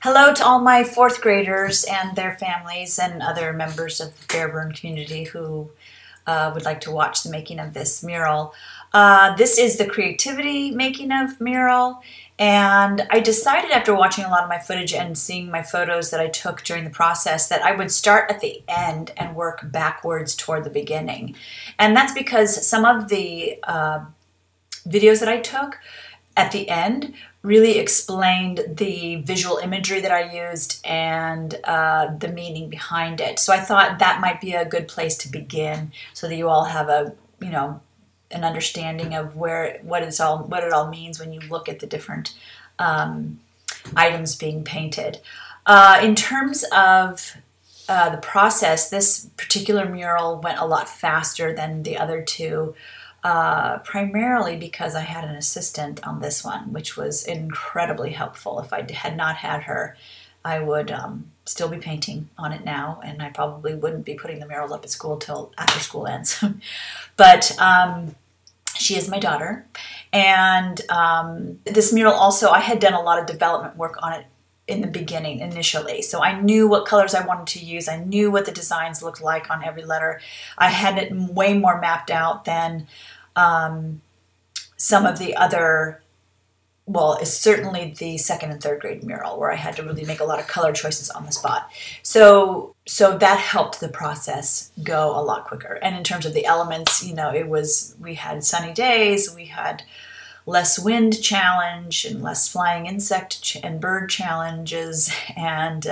Hello to all my fourth graders and their families and other members of the Fairburn community who would like to watch the making of this mural. This is the creativity making of mural, and I decided after watching a lot of my footage and seeing my photos that I took during the process that I would start at the end and work backwards toward the beginning. And that's because some of the videos that I took at the end really explained the visual imagery that I used and the meaning behind it. So I thought that might be a good place to begin so that you all have a, an understanding of what it all means when you look at the different items being painted. In terms of the process, this particular mural went a lot faster than the other two. Primarily because I had an assistant on this one, which was incredibly helpful. If I had not had her, I would still be painting on it now, and I probably wouldn't be putting the murals up at school till after school ends. But she is my daughter, and this mural also, I had done a lot of development work on it in the beginning initially. So I knew what colors I wanted to use. I knew what the designs looked like on every letter. I had it way more mapped out than some of the other, well, it's certainly the second and third grade mural where I had to really make a lot of color choices on the spot. So that helped the process go a lot quicker. And in terms of the elements, we had sunny days, we had less wind challenge and less flying insect and bird challenges, and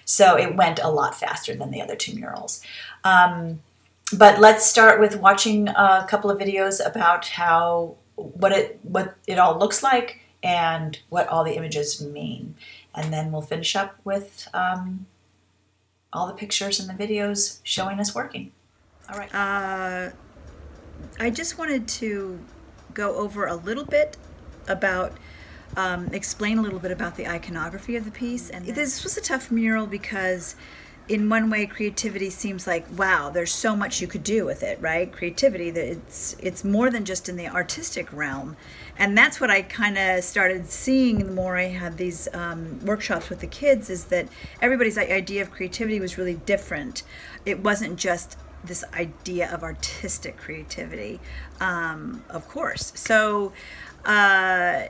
so it went a lot faster than the other two murals. But let's start with watching a couple of videos about what it all looks like and what all the images mean, and then we'll finish up with all the pictures and the videos showing us working. All right. I just wanted to go over a little bit about, explain a little bit about the iconography of the piece. And this was a tough mural because in one way creativity seems like, wow, there's so much you could do with it, right? Creativity, it's more than just in the artistic realm. And that's what I kind of started seeing the more I had these workshops with the kids, is that everybody's idea of creativity was really different. It wasn't just this idea of artistic creativity, of course. So, finding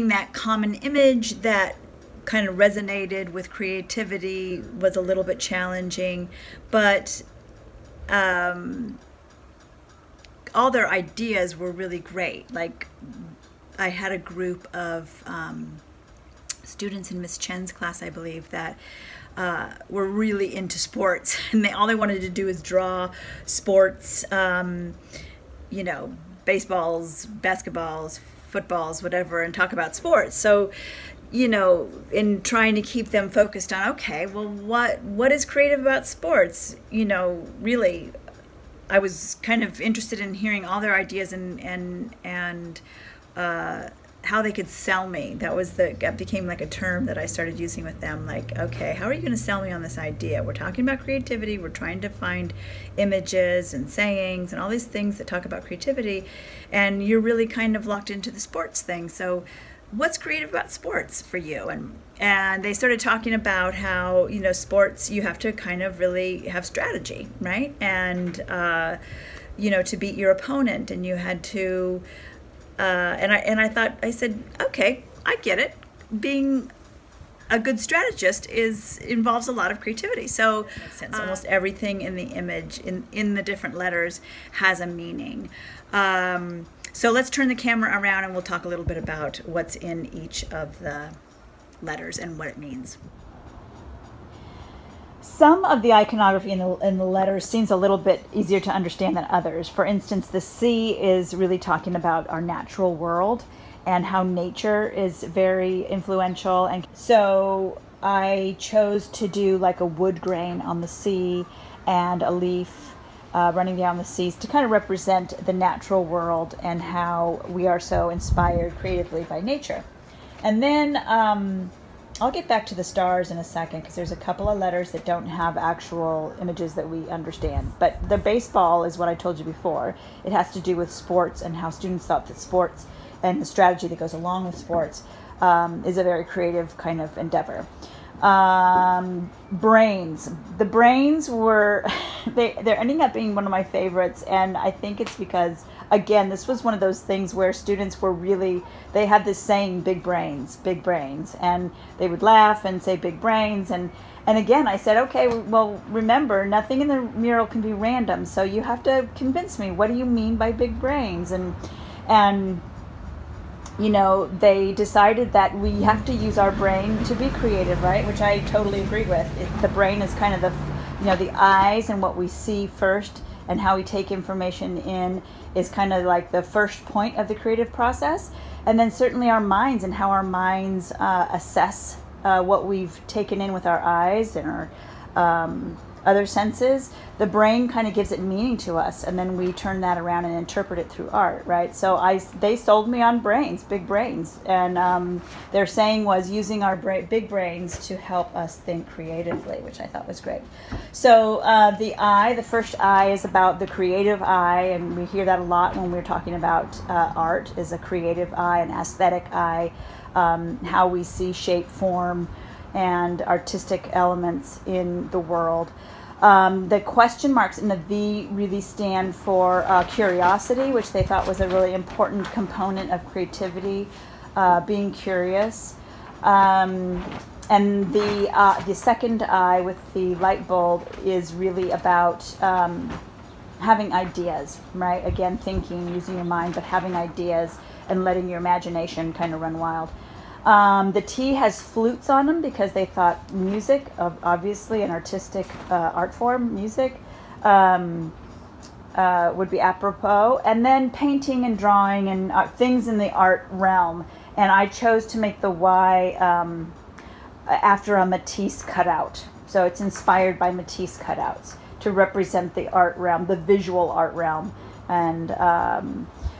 that common image that kind of resonated with creativity was a little bit challenging, but all their ideas were really great. Like, I had a group of students in Miss Chen's class, I believe, that were really into sports, and all they wanted to do is draw sports, baseballs, basketballs, footballs, whatever, and talk about sports. So, in trying to keep them focused on, okay, well, what is creative about sports? Really, I was kind of interested in hearing all their ideas and how they could sell me. That became like a term that I started using with them. Like, okay, how are you going to sell me on this idea? We're talking about creativity. We're trying to find images and sayings and all these things that talk about creativity, and you're really kind of locked into the sports thing. So what's creative about sports for you? And they started talking about how, sports, you have to kind of really have strategy, right? And, to beat your opponent, and you had to, I said, okay, I get it. Being a good strategist involves a lot of creativity. So almost everything in the image, in the different letters, has a meaning. So let's turn the camera around and we'll talk a little bit about what's in each of the letters and what it means. Some of the iconography in the letters seems a little bit easier to understand than others. For instance, the C is really talking about our natural world and how nature is very influential. And so I chose to do like a wood grain on the C and a leaf running down the seas to kind of represent the natural world and how we are so inspired creatively by nature. And then I'll get back to the stars in a second because there's a couple of letters that don't have actual images that we understand. But the baseball is what I told you before. It has to do with sports and how students thought that sports and the strategy that goes along with sports is a very creative kind of endeavor. Brains. The brains were, they're ending up being one of my favorites, and I think it's because, again, this was one of those things where students were really, they had this saying, big brains, and they would laugh and say big brains, and again, I said, okay, well, remember, nothing in the mural can be random, so you have to convince me, what do you mean by big brains? And you know, they decided that we have to use our brain to be creative, right? Which I totally agree with. The brain is kind of the, you know, the eyes and what we see first and how we take information in is kind of like the first point of the creative process. And then certainly our minds and how our minds assess what we've taken in with our eyes and our other senses. The brain kind of gives it meaning to us, and then we turn that around and interpret it through art, right? So they sold me on brains, big brains, and their saying was using our big brains to help us think creatively, which I thought was great. So the first eye is about the creative eye, and we hear that a lot when we're talking about art, is a creative eye, an aesthetic eye, how we see shape, form, and artistic elements in the world. The question marks in the V really stand for curiosity, which they thought was a really important component of creativity, being curious. And the second eye with the light bulb is really about having ideas, right? Again, thinking, using your mind, but having ideas and letting your imagination kind of run wild. The T has flutes on them because they thought music, obviously an artistic art form, music, would be apropos. And then painting and drawing and things in the art realm. And I chose to make the Y after a Matisse cutout. So it's inspired by Matisse cutouts to represent the art realm, the visual art realm. And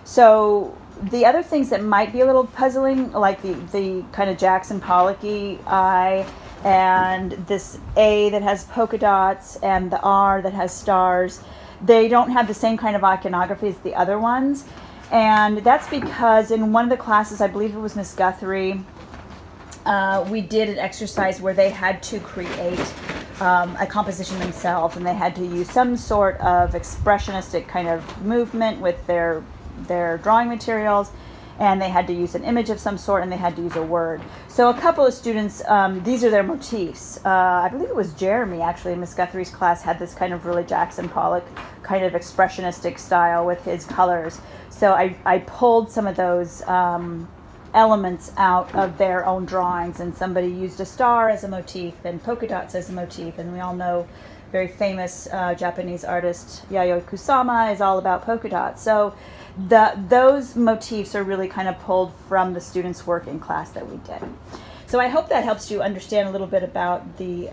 so the other things that might be a little puzzling, like the kind of Jackson Pollock-y eye, and this A that has polka dots, and the R that has stars, they don't have the same kind of iconography as the other ones. And that's because in one of the classes, I believe it was Miss Guthrie, we did an exercise where they had to create a composition themselves, and they had to use some sort of expressionistic kind of movement with their drawing materials, and they had to use an image of some sort, and they had to use a word. So a couple of students, these are their motifs. I believe it was Jeremy, actually, in Miss Guthrie's class, had this kind of really Jackson Pollock kind of expressionistic style with his colors. So I pulled some of those elements out of their own drawings, and somebody used a star as a motif and polka dots as a motif, and we all know very famous Japanese artist Yayoi Kusama is all about polka dots. So those motifs are really kind of pulled from the students' work in class that we did. So I hope that helps you understand a little bit about the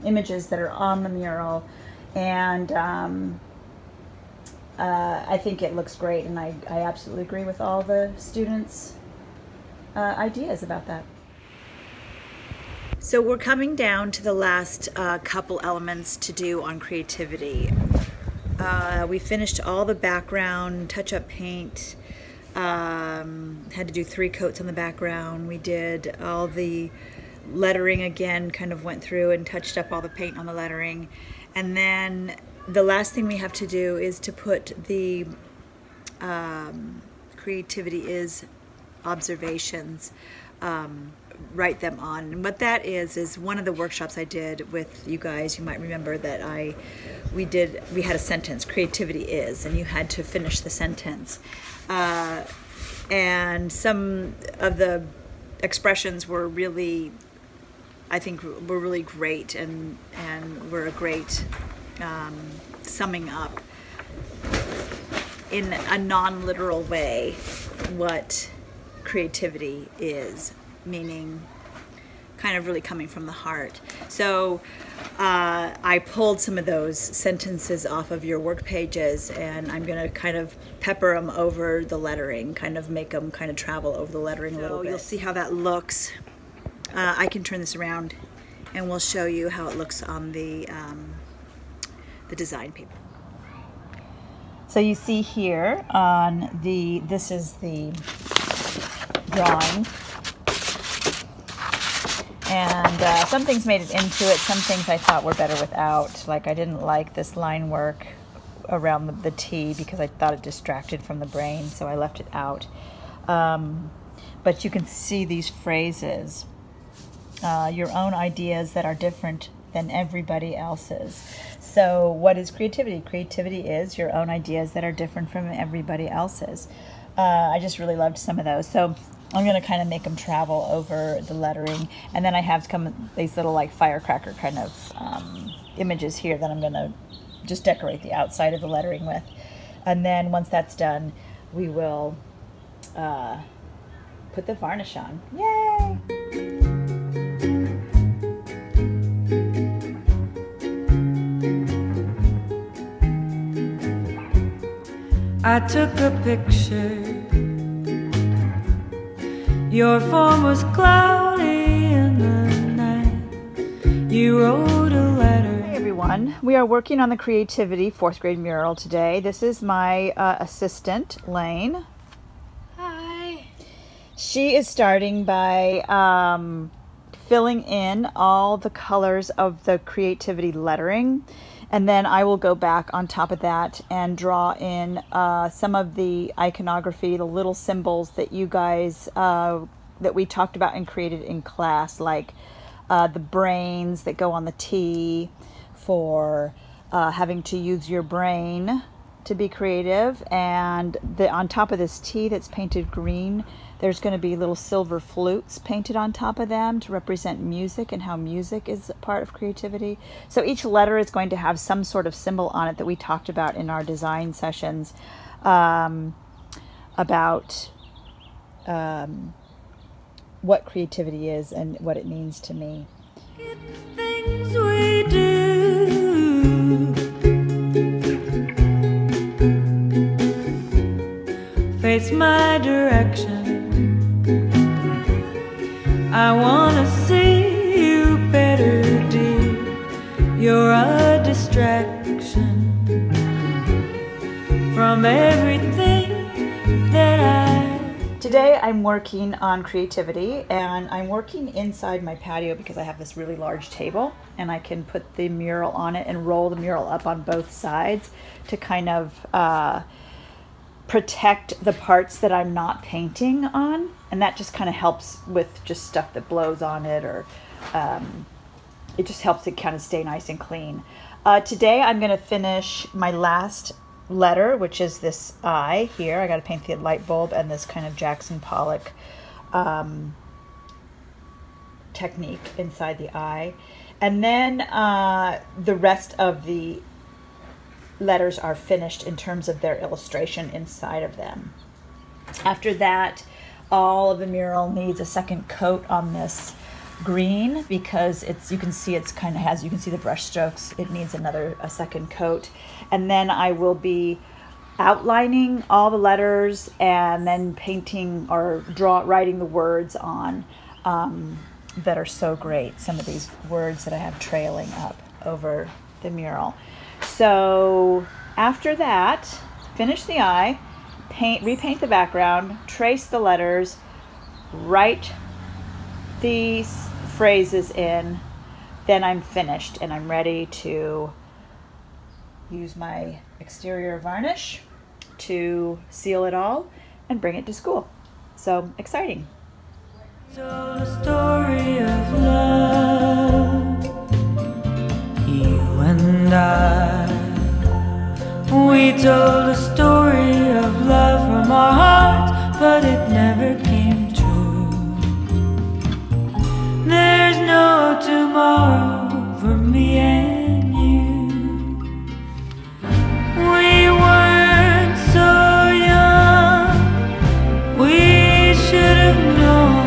images that are on the mural, and I think it looks great, and I absolutely agree with all the students' ideas about that. So we're coming down to the last couple elements to do on creativity. We finished all the background, touch-up paint, had to do 3 coats on the background. We did all the lettering again, kind of went through and touched up all the paint on the lettering. And then the last thing we have to do is to put the creativity is observations, write them on. And what that is one of the workshops I did with you guys. You might remember that we had a sentence, creativity is, and you had to finish the sentence. And some of the expressions were really, I think, were really great, and were a great summing up in a non-literal way what creativity is, meaning kind of really coming from the heart. So I pulled some of those sentences off of your work pages, and I'm going to kind of pepper them over the lettering, kind of make them kind of travel over the lettering a little bit. You'll see how that looks. I can turn this around and we'll show you how it looks on the design paper. So you see here on this is the drawing, And some things made it into it, some things I thought were better without. Like I didn't like this line work around the T because I thought it distracted from the brain, so I left it out. But you can see these phrases, your own ideas that are different than everybody else's. So what is creativity? Creativity is your own ideas that are different from everybody else's. I just really loved some of those. So I'm going to kind of make them travel over the lettering. And then I have these little like firecracker kind of images here that I'm going to just decorate the outside of the lettering with. And then once that's done, we will put the varnish on. Yay! I took a picture. Your form was cloudy in the night. You wrote a letter. Hey everyone, we are working on the creativity 4th grade mural today. This is my assistant, Lane. Hi. She is starting by filling in all the colors of the creativity lettering. And then I will go back on top of that and draw in some of the iconography, the little symbols that you guys, that we talked about and created in class, like the brains that go on the T for having to use your brain to be creative. And on top of this T that's painted green, there's going to be little silver flutes painted on top of them to represent music and how music is a part of creativity. So each letter is going to have some sort of symbol on it that we talked about in our design sessions about what creativity is and what it means to me. Things we do, face my direction. I wanna see you better, dear. You're a distraction from everything that I... Today I'm working on creativity, and I'm working inside my patio because I have this really large table and I can put the mural on it and roll the mural up on both sides to kind of protect the parts that I'm not painting on, and that just kind of helps with just stuff that blows on it, or it just helps it kind of stay nice and clean. Today I'm going to finish my last letter, which is this I here. I got to paint the light bulb and this kind of Jackson Pollock technique inside the I, and then the rest of the letters are finished in terms of their illustration inside of them. After that, all of the mural needs a second coat on this green because you can see it's kind of you can see the brush strokes. It needs a second coat. And then I will be outlining all the letters and then painting or writing the words on that are so great. Some of these words that I have trailing up over the mural. So after that, finish the eye, repaint the background, trace the letters, write these phrases in, then I'm finished and I'm ready to use my exterior varnish to seal it all and bring it to school. So exciting. Told a story of love, you and I. We told a story of love from our hearts, but it never came true. There's no tomorrow for me and you. We weren't so young, we should have known.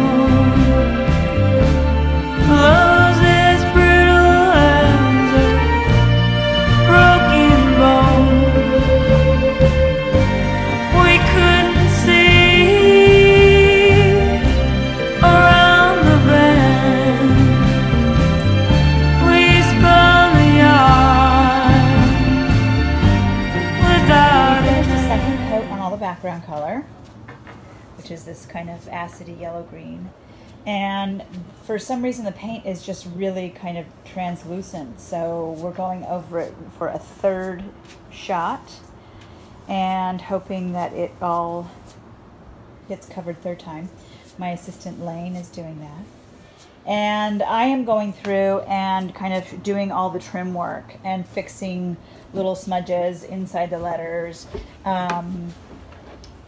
Love's as brittle as a broken bone. We couldn't see around the bend. We spun the yard without There's the an second coat on all the background color, which is this kind of acidy yellow green. And for some reason the paint is just really kind of translucent, so we're going over it for a third shot and hoping that it all gets covered third time. My assistant Lane is doing that. And I am going through and kind of doing all the trim work and fixing little smudges inside the letters,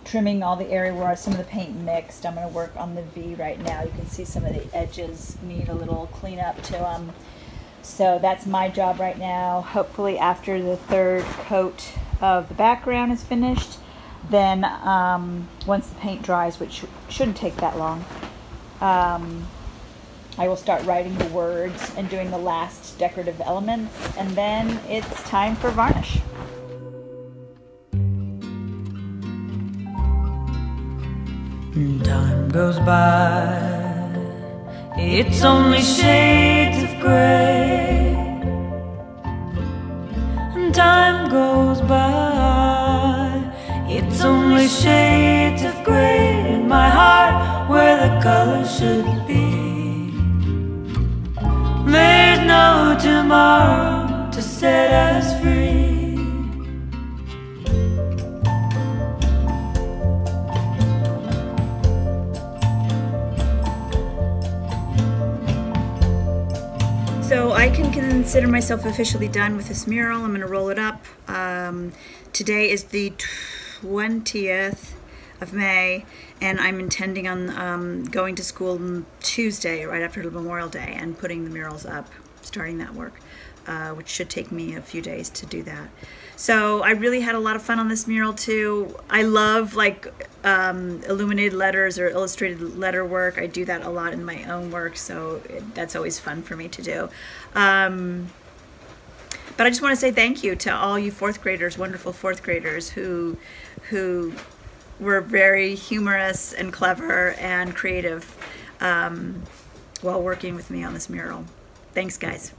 trimming all the area where some of the paint mixed. I'm going to work on the V right now. You can see some of the edges need a little cleanup to them. So that's my job right now. Hopefully after the third coat of the background is finished, then once the paint dries, which shouldn't take that long, I will start writing the words and doing the last decorative elements, and then it's time for varnish. Time goes by, it's only shades of gray. And time goes by, it's only shades of gray in my heart where the color should be. There's no tomorrow to set us free. So I can consider myself officially done with this mural. I'm going to roll it up. Today is the 20th of May, and I'm intending on going to school Tuesday, right after Memorial Day, and putting the murals up, starting that work, which should take me a few days to do that. So I really had a lot of fun on this mural too. I love like illuminated letters or illustrated letter work. I do that a lot in my own work, so that's always fun for me to do. But I just want to say thank you to all you fourth graders, wonderful fourth graders who were very humorous and clever and creative while working with me on this mural. Thanks, guys.